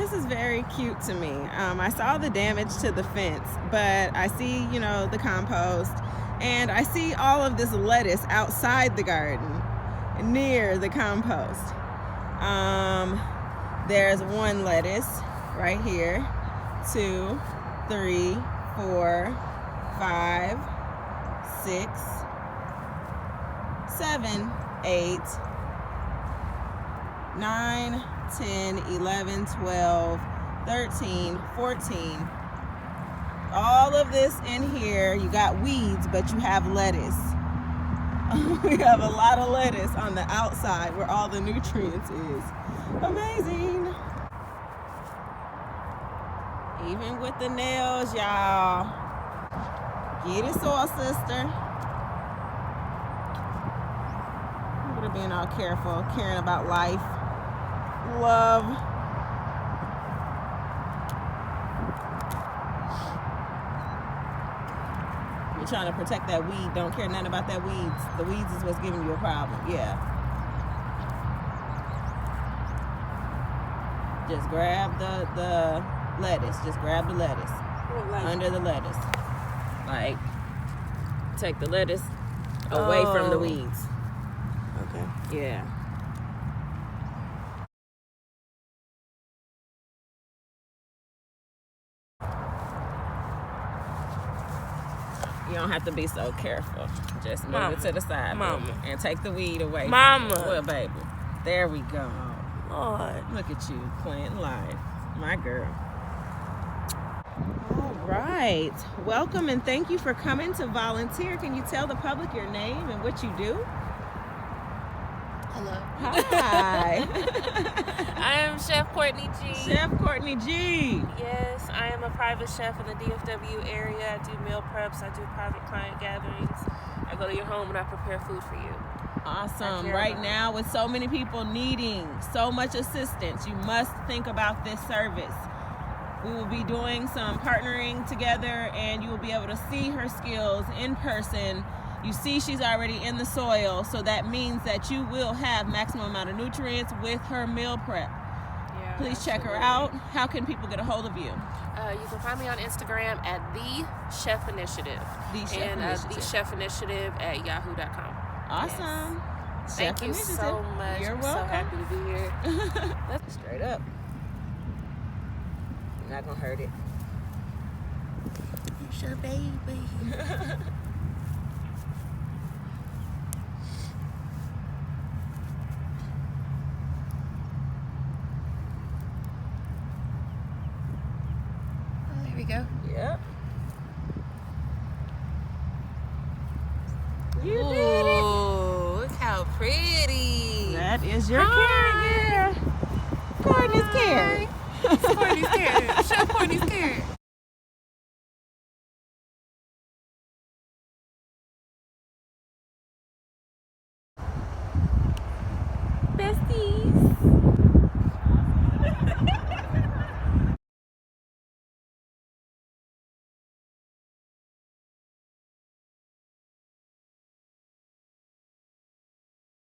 this is very cute to me. I saw the damage to the fence, but I see, you know, the compost, and I see all of this lettuce outside the garden near the compost. There's one lettuce right here, 2, 3, 4, 5, 6, 7, 8, 9, 10, 11, 12, 13, 14. All of this in here, you got weeds, but you have lettuce. We have a lot of lettuce on the outside where all the nutrients is. Amazing. Even with the nails, y'all. Get it, soil sister. Look at her being all careful, caring about life. Love. You're trying to protect that weed. Don't care nothing about that weeds. The weeds is what's giving you a problem. Yeah. Just grab the lettuce. Just grab the lettuce. Under the lettuce. Like, take the lettuce away from the weeds. Okay. Yeah. You don't have to be so careful. Just move it to the side, Mama, and take the weed away. Mama. Well, baby. There we go. Lord. Look at you, planting life. My girl. All right. Welcome and thank you for coming to volunteer. Can you tell the public your name and what you do? Hello. Hi. I am Chef Courtney G. Chef Courtney G. Yes, I am a private chef in the DFW area. I do meal preps. I do private client gatherings. I go to your home and I prepare food for you. Awesome. Right now, with so many people needing so much assistance, you must think about this service. We will be doing some partnering together, and you will be able to see her skills in person. You see she's already in the soil, so that means that you will have maximum amount of nutrients with her meal prep. Yeah, please check her out. How can people get a hold of you? You can find me on Instagram at The Chef Initiative. The Chef Initiative. The Chef Initiative at yahoo.com. Awesome. Yes. Thank you so much. You're I'm welcome. so happy to be here. Straight up. You're not gonna hurt it. It's your baby. There we go. Yep. You Ooh, did it. look how pretty. That is your carrot, girl. Courtney's carrot. Courtney's carrot. Chef Courtney's carrot.